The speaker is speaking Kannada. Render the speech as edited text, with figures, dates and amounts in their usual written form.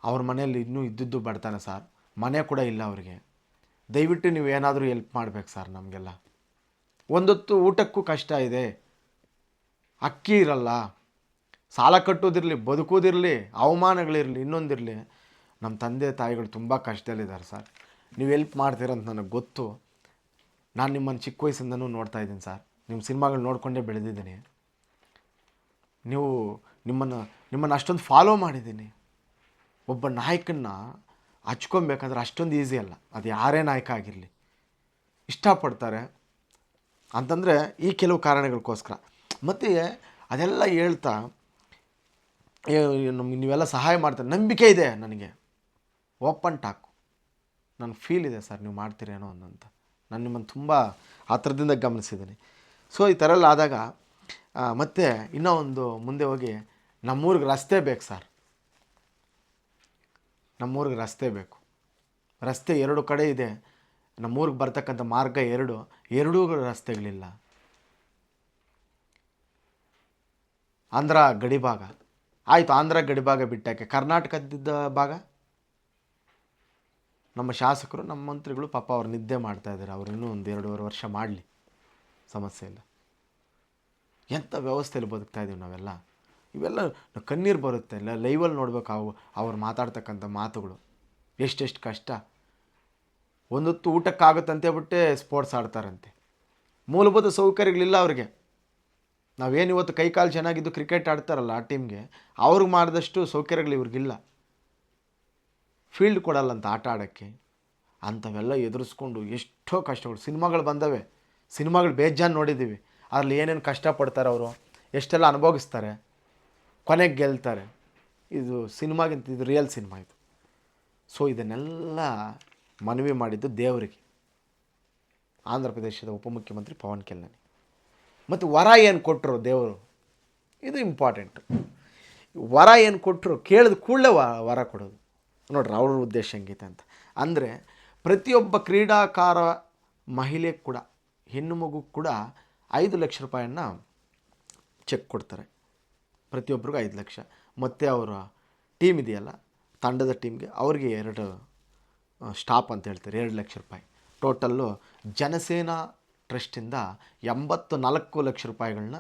ಅವ್ರ ಮನೇಲಿ ಇನ್ನೂ ಇದ್ದಿದ್ದು ಬಡತನ ಸರ್, ಮನೆ ಕೂಡ ಇಲ್ಲ ಅವರಿಗೆ. ದಯವಿಟ್ಟು ನೀವು ಏನಾದರೂ ಎಲ್ಪ್ ಮಾಡಬೇಕು ಸರ್ ನಮಗೆಲ್ಲ. ಒಂದೊತ್ತು ಊಟಕ್ಕೂ ಕಷ್ಟ ಇದೆ, ಅಕ್ಕಿ ಇರಲ್ಲ, ಸಾಲ ಕಟ್ಟೋದಿರಲಿ, ಬದುಕೋದಿರಲಿ, ಅವಮಾನಗಳಿರಲಿ, ಇನ್ನೊಂದಿರಲಿ, ನಮ್ಮ ತಂದೆ ತಾಯಿಗಳು ತುಂಬ ಕಷ್ಟದಲ್ಲಿದ್ದಾರೆ ಸರ್. ನೀವು ಹೆಲ್ಪ್ ಮಾಡ್ತೀರಂತ ನನಗೆ ಗೊತ್ತು. ನಾನು ನಿಮ್ಮನ್ನು ಚಿಕ್ಕ ವಯಸ್ಸಿಂದನೂ ನೋಡ್ತಾ ಇದ್ದೀನಿ ಸರ್, ನಿಮ್ಮ ಸಿನಿಮಾಗಳು ನೋಡಿಕೊಂಡೇ ಬೆಳೆದಿದ್ದೀನಿ. ನಿಮ್ಮನ್ನು ಅಷ್ಟೊಂದು ಫಾಲೋ ಮಾಡಿದ್ದೀನಿ. ಒಬ್ಬ ನಾಯಕನ್ನ ಹಚ್ಕೊಬೇಕಂದ್ರೆ ಅಷ್ಟೊಂದು ಈಸಿ ಅಲ್ಲ, ಅದು ಯಾರೇ ನಾಯಕ ಆಗಿರಲಿ. ಇಷ್ಟಪಡ್ತಾರೆ ಅಂತಂದರೆ ಈ ಕೆಲವು ಕಾರಣಗಳಿಗೋಸ್ಕರ. ಮತ್ತು ಅದೆಲ್ಲ ಹೇಳ್ತಾ ನಮ್ಗೆ ನೀವೆಲ್ಲ ಸಹಾಯ ಮಾಡ್ತಾರೆ, ನಂಬಿಕೆ ಇದೆ ನನಗೆ. ಓಪನ್ ಟಾಕು, ನನಗೆ ಫೀಲ್ ಇದೆ ಸರ್ ನೀವು ಮಾಡ್ತೀರೇನೋ ಅನ್ನೋಂಥ. ನಾನು ನಿಮ್ಮನ್ನು ತುಂಬ ಹತ್ರದಿಂದ ಗಮನಿಸಿದ್ದೀನಿ. ಸೊ ಈ ಥರ ಎಲ್ಲ ಆದಾಗ ಮತ್ತು ಇನ್ನೂ ಒಂದು ಮುಂದೆ ಹೋಗಿ ನಮ್ಮೂರಿಗೆ ರಸ್ತೆ ಬೇಕು ಸರ್. ನಮ್ಮೂರಿಗೆ ರಸ್ತೆ ಬೇಕು. ರಸ್ತೆ 2 ಕಡೆ ಇದೆ. ನಮ್ಮೂರಿಗೆ ಬರ್ತಕ್ಕಂಥ ಮಾರ್ಗ ಎರಡೂ ರಸ್ತೆಗಳಿಲ್ಲ. ಆಂಧ್ರ ಗಡಿಭಾಗ ಆಯಿತು, ಆಂಧ್ರ ಗಡಿಭಾಗ ಬಿಟ್ಟಾಕೆ ಕರ್ನಾಟಕದ ಭಾಗ ನಮ್ಮ ಶಾಸಕರು, ನಮ್ಮ ಮಂತ್ರಿಗಳು ಪಾಪ ಅವ್ರು ನಿದ್ದೆ ಮಾಡ್ತಾಯಿದ್ದಾರೆ. ಅವ್ರು ಇನ್ನೂ 1-2.5 ವರ್ಷ ಮಾಡಲಿ, ಸಮಸ್ಯೆ ಇಲ್ಲ. ಎಂಥ ವ್ಯವಸ್ಥೆಯಲ್ಲಿ ಬದುಕ್ತಾ ಇದ್ದೀವಿ ನಾವೆಲ್ಲ. ಇವೆಲ್ಲ ಕಣ್ಣೀರು ಬರುತ್ತೆ. ಲೈವಲ್ಲಿ ನೋಡ್ಬೇಕು ಅವ್ರು ಮಾತಾಡ್ತಕ್ಕಂಥ ಮಾತುಗಳು ಎಷ್ಟೆಷ್ಟು ಕಷ್ಟ. ಒಂದೊತ್ತು ಊಟಕ್ಕಾಗುತ್ತಂತೆ ಬಿಟ್ಟೆ ಸ್ಪೋರ್ಟ್ಸ್ ಆಡ್ತಾರಂತೆ. ಮೂಲಭೂತ ಸೌಕರ್ಯಗಳಿಲ್ಲ ಅವ್ರಿಗೆ. ನಾವೇನು ಇವತ್ತು ಕೈಕಾಲು ಚೆನ್ನಾಗಿದ್ದು ಕ್ರಿಕೆಟ್ ಆಡ್ತಾರಲ್ಲ ಆ ಟೀಮ್ಗೆ, ಅವ್ರಿಗೆ ಮಾಡಿದಷ್ಟು ಸೌಕರ್ಯಗಳು ಇವ್ರಿಗಿಲ್ಲ. ಫೀಲ್ಡ್ ಕೊಡಲ್ಲಂತ ಆಟ ಆಡೋಕ್ಕೆ. ಅಂಥವೆಲ್ಲ ಎದುರಿಸ್ಕೊಂಡು ಎಷ್ಟೋ ಕಷ್ಟಗಳು. ಸಿನಿಮಾಗಳು ಬಂದವೆ, ಸಿನಿಮಾಗಳು ಬೇಜಾನ್ ನೋಡಿದ್ದೀವಿ. ಅದರಲ್ಲಿ ಏನೇನು ಕಷ್ಟಪಡ್ತಾರೆ ಅವರು, ಎಷ್ಟೆಲ್ಲ ಅನುಭವಿಸ್ತಾರೆ, ಕೊನೆಗೆ ಗೆಲ್ತಾರೆ. ಇದು ಸಿನಿಮಾಗಿಂತ ಇದು ರಿಯಲ್ ಸಿನಿಮಾ ಇದು. ಸೊ ಇದನ್ನೆಲ್ಲ ಮನವಿ ಮಾಡಿದ್ದು ದೇವರಿಗೆ, ಆಂಧ್ರ ಪ್ರದೇಶದ ಉಪಮುಖ್ಯಮಂತ್ರಿ ಪವನ್ ಕಲ್ಯಾಣ್. ಮತ್ತು ವರ ಏನು ಕೊಟ್ಟರು ದೇವರು, ಇದು ಇಂಪಾರ್ಟೆಂಟು. ವರ ಏನು ಕೊಟ್ಟರು, ಕೇಳಿದ ಕೂಡಲೇ ವರ ಕೊಡೋದು. ನೋಡ್ರಿ ಅವ್ರ ಉದ್ದೇಶ ಹೆಂಗೈತೆ ಅಂತ ಅಂದರೆ, ಪ್ರತಿಯೊಬ್ಬ ಕ್ರೀಡಾಕಾರ ಮಹಿಳೆ ಕೂಡ, ಹೆಣ್ಣು ಮಗು ಕೂಡ 5 ಲಕ್ಷ ರೂಪಾಯಿಯನ್ನು ಚೆಕ್ ಕೊಡ್ತಾರೆ. ಪ್ರತಿಯೊಬ್ಬರಿಗೂ 5 ಲಕ್ಷ. ಮತ್ತು ಅವರ ಟೀಮ್ ಇದೆಯಲ್ಲ, ತಂಡದ ಟೀಮ್ಗೆ ಅವ್ರಿಗೆ 2 ಸ್ಟಾಪ್ ಅಂತ ಹೇಳ್ತಾರೆ, 2 ಲಕ್ಷ ರೂಪಾಯಿ. ಟೋಟಲ್ಲು ಜನಸೇನಾ ಟ್ರಸ್ಟಿಂದ 84 ಲಕ್ಷ ರೂಪಾಯಿಗಳನ್ನ